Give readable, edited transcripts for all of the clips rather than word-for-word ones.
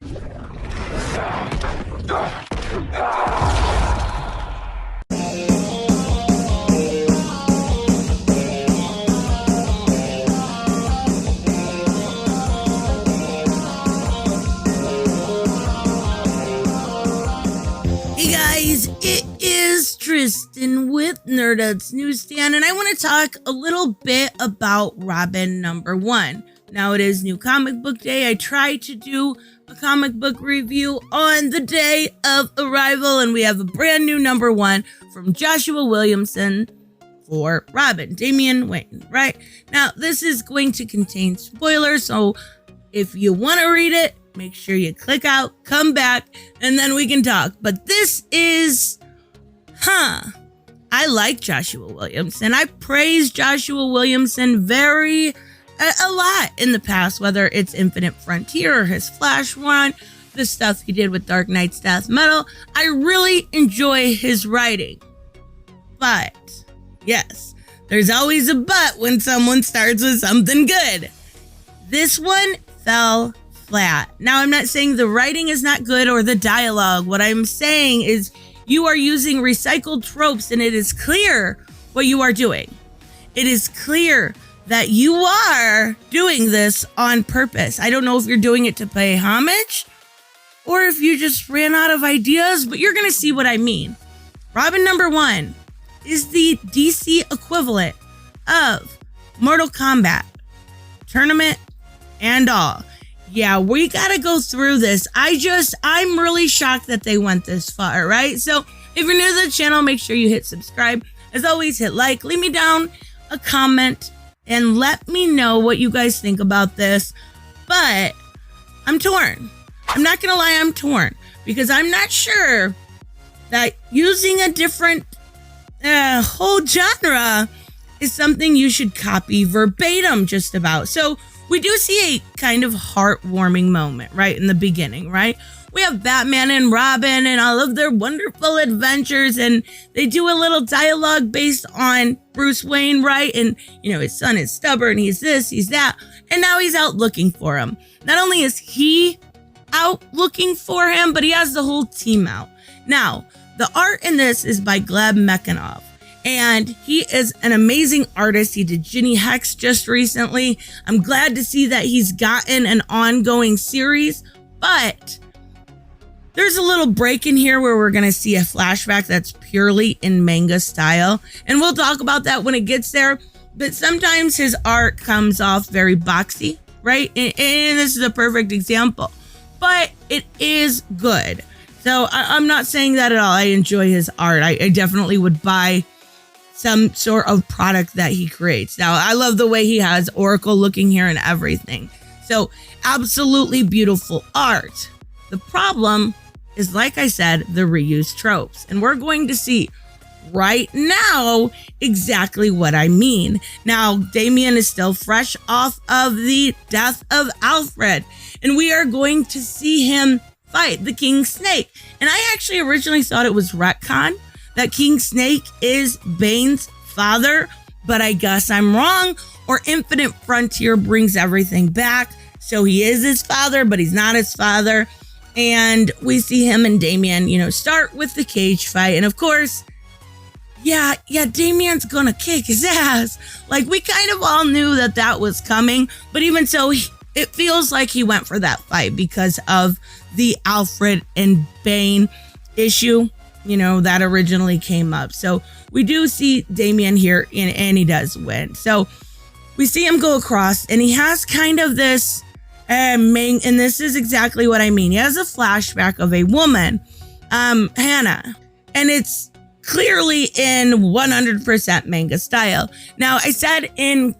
Hey guys, it is Tristan with NewsStand, and I want to talk a little bit about Robin #1. Now it is New Comic Book Day. I tried to do a comic book review on the day of arrival, and we have a brand new #1 from Joshua Williamson for Robin, Damian Wayne, right? Now, this is going to contain spoilers, so if you want to read it, make sure you click out, come back, and then we can talk. But this is, I like Joshua Williamson. I praised Joshua Williamson a lot in the past, whether it's Infinite Frontier or his Flash run, the stuff he did with Dark Knight's Death Metal. I really enjoy his writing. But, yes, there's always a but when someone starts with something good. This one fell flat. Now, I'm not saying the writing is not good or the dialogue. What I'm saying is you are using recycled tropes, and it is clear what you are doing. It is clear that you are doing this on purpose. I don't know if you're doing it to pay homage or if you just ran out of ideas, but you're going to see what I mean. Robin #1 is the DC equivalent of Mortal Kombat Tournament and all. Yeah, we got to go through this. I'm really shocked that they went this far, right? So if you're new to the channel, make sure you hit subscribe. As always, hit like, leave me down a comment, and let me know what you guys think about this. But I'm torn. I'm not going to lie, I'm torn. Because I'm not sure that using a different whole genre is something you should copy verbatim just about. So we do see a kind of heartwarming moment right in the beginning, right? We have Batman and Robin and all of their wonderful adventures, and they do a little dialogue based on Bruce Wayne, right? And, you know, his son is stubborn, he's this, he's that, and now he's out looking for him. Not only is he out looking for him, but he has the whole team out. Now, the art in this is by Gleb Melnikov, and he is an amazing artist. He did Ginny Hex just recently. I'm glad to see that he's gotten an ongoing series, but there's a little break in here where we're going to see a flashback that's purely in manga style, and we'll talk about that when it gets there. But sometimes his art comes off very boxy, right? And this is a perfect example, but it is good. So I'm not saying that at all. I enjoy his art. I definitely would buy some sort of product that he creates. Now, I love the way he has Oracle looking here and everything. So absolutely beautiful art. The problem is, like I said, the reused tropes. And we're going to see right now exactly what I mean. Now, Damian is still fresh off of the death of Alfred, and we are going to see him fight the King Snake. And I actually originally thought it was retcon that King Snake is Bane's father, but I guess I'm wrong, or Infinite Frontier brings everything back. So he is his father, but he's not his father. And we see him and Damian, start with the cage fight. And of course, yeah, Damian's gonna kick his ass. Like, we kind of all knew that was coming, but even so, it feels like he went for that fight because of the Alfred and Bane issue, that originally came up. So we do see Damian here, and he does win. So we see him go across, and he has kind of this, and this is exactly what I mean. He has a flashback of a woman, Hannah, and it's clearly in 100% manga style. Now, I said in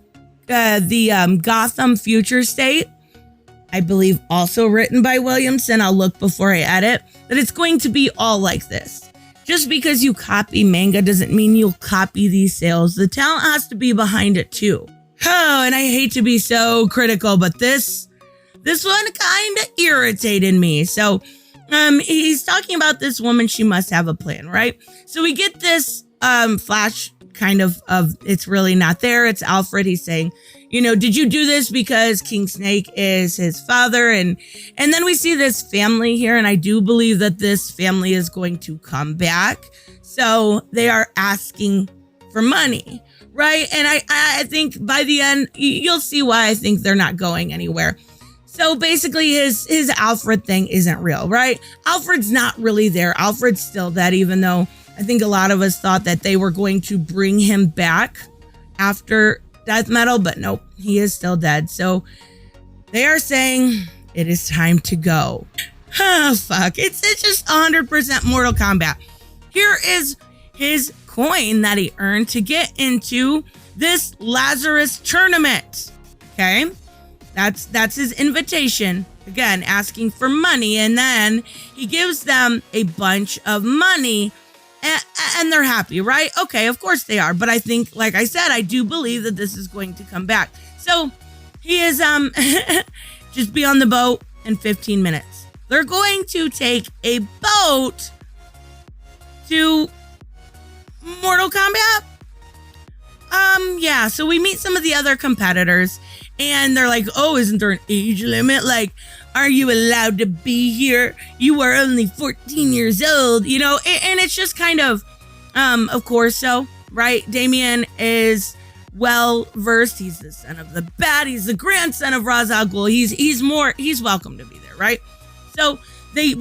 the Gotham Future State, I believe also written by Williamson, I'll look before I edit, that it's going to be all like this. Just because you copy manga doesn't mean you'll copy these sales. The talent has to be behind it too. Oh, and I hate to be so critical, but this one kind of irritated me. So he's talking about this woman, she must have a plan, right? So we get this flash kind of it's really not there. It's Alfred. He's saying, did you do this because King Snake is his father? And then we see this family here, and I do believe that this family is going to come back. So they are asking for money, right? And I think by the end, you'll see why I think they're not going anywhere. So basically his Alfred thing isn't real, right? Alfred's not really there. Alfred's still dead, even though I think a lot of us thought that they were going to bring him back after death metal, but nope, he is still dead. So they are saying it is time to go. Oh, fuck. It's just 100% Mortal Kombat. Here is his coin that he earned to get into this Lazarus tournament. Okay? That's his invitation. Again, asking for money. And then he gives them a bunch of money and they're happy, right? Okay, of course they are. But I think, like I said, I do believe that this is going to come back. So he is just be on the boat in 15 minutes. They're going to take a boat to Mortal Kombat. Yeah, so we meet some of the other competitors and they're like, oh, isn't there an age limit? Like, are you allowed to be here? You are only 14 years old, and it's just kind of course so, right? Damian is well versed. He's the son of the Bat. He's the grandson of Ra's al Ghul. He's welcome to be there, right? So they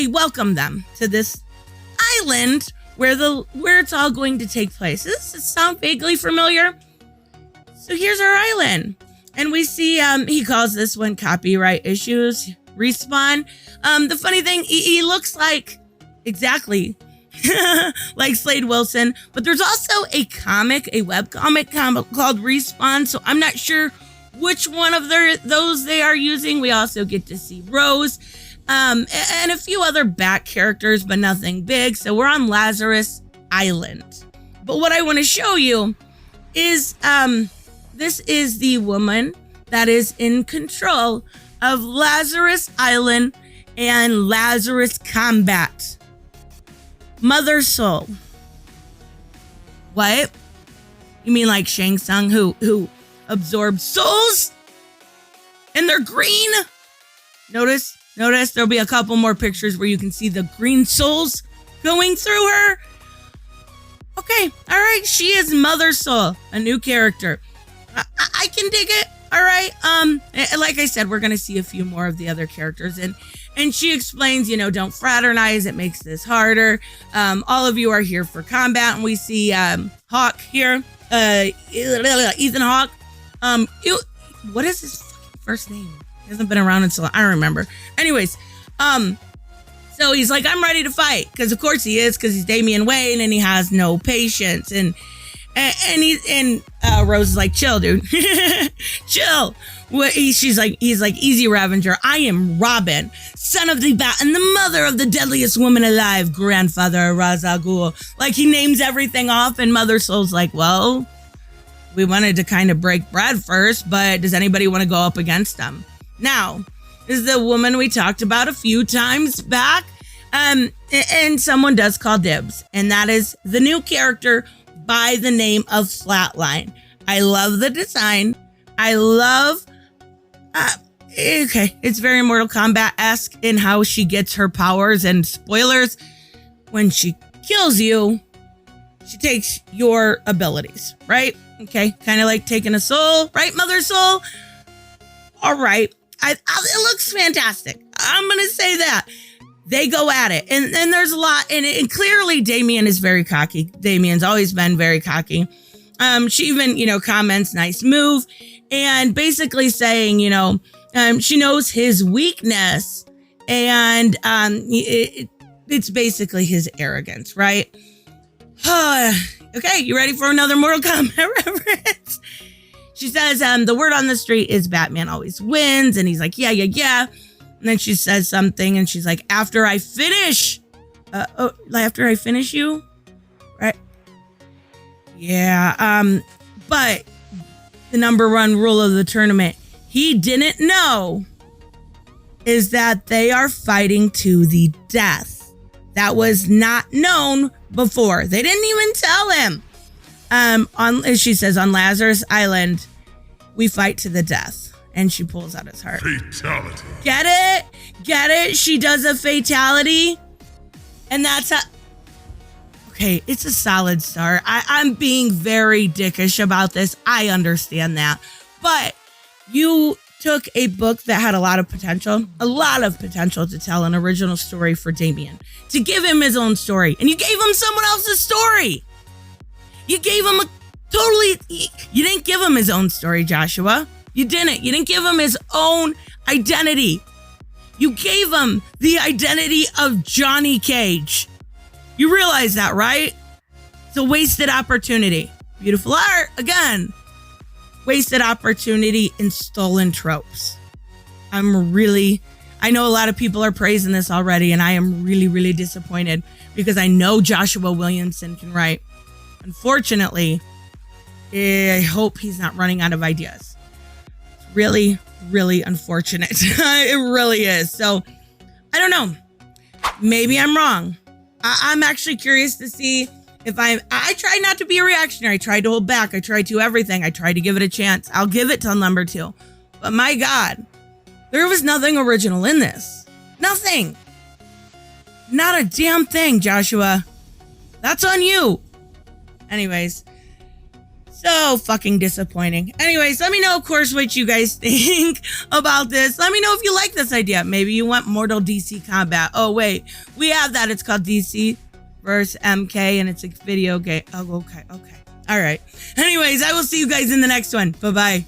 welcome them to this island where it's all going to take place. Does this sound vaguely familiar? So here's our island. And we see, he calls this one copyright issues, Respawn. The funny thing, he looks like, exactly, like Slade Wilson. But there's also a webcomic called Respawn. So I'm not sure which one of those they are using. We also get to see Rose and a few other back characters, but nothing big. So we're on Lazarus Island. But what I want to show you is... this is the woman that is in control of Lazarus Island and Lazarus Combat. Mother Soul. What? You mean like Shang Tsung who absorbs souls? And they're green? Notice there'll be a couple more pictures where you can see the green souls going through her. Okay, all right, she is Mother Soul, a new character. I can dig it. All right. Like I said, we're going to see a few more of the other characters and she explains, don't fraternize. It makes this harder. All of you are here for combat. And we see, Hawk here, Ethan Hawke. What is his first name? He hasn't been around until I don't remember. Anyways, so he's like, I'm ready to fight. Cause of course he is, cause he's Damian Wayne and he has no patience. And Rose is like, chill, dude. Chill. He's like, easy, Ravager. I am Robin, son of the Bat and the mother of the deadliest woman alive, grandfather of Ra's al Ghul. Like, he names everything off, and Mother Soul's like, well, we wanted to kind of break bread first, but does anybody want to go up against them? Now, this is the woman we talked about a few times back, and someone does call dibs, and that is the new character by the name of Flatline. I love the design. I love, it's very Mortal Kombat-esque in how she gets her powers, and spoilers, when she kills you, she takes your abilities, right? Okay, kind of like taking a soul, right, Mother Soul? All right, it looks fantastic. I'm going to say that. They go at it. And there's a lot. And clearly Damian is very cocky. Damian's always been very cocky. She even, comments, nice move. And basically saying, she knows his weakness. And it's basically his arrogance, right? Okay, you ready for another Mortal Kombat reference? She says, the word on the street is Batman always wins. And he's like, yeah. And then she says something and she's like, after I finish you? Right? Yeah. But the number one rule of the tournament he didn't know is that they are fighting to the death. That was not known before. They didn't even tell him. She says, on Lazarus Island, we fight to the death. And she pulls out his heart. Fatality. Get it? Get it? She does a fatality. And that's okay, it's a solid start. I'm being very dickish about this. I understand that. But you took a book that had a lot of potential to tell an original story for Damian, to give him his own story. And you gave him someone else's story. You gave him you didn't give him his own story, Joshua. You didn't. You didn't give him his own identity. You gave him the identity of Johnny Cage. You realize that, right? It's a wasted opportunity. Beautiful art, again. Wasted opportunity in stolen tropes. I know a lot of people are praising this already, and I am really, really disappointed because I know Joshua Williamson can write. Unfortunately, I hope he's not running out of ideas. It's really, really unfortunate. It really is. So, I don't know. Maybe I'm wrong. I'm actually curious to see if I tried not to be a reactionary. I tried to hold back. I tried to everything. I tried to give it a chance. I'll give it till number 2. But my God, there was nothing original in this. Nothing. Not a damn thing, Joshua. That's on you. Anyways, so fucking disappointing. Anyways, let me know, of course, what you guys think about this. Let me know if you like this idea. Maybe you want Mortal DC Combat. Oh, wait. We have that. It's called DC versus MK, and it's a video game. Oh, okay. All right. Anyways, I will see you guys in the next one. Bye-bye.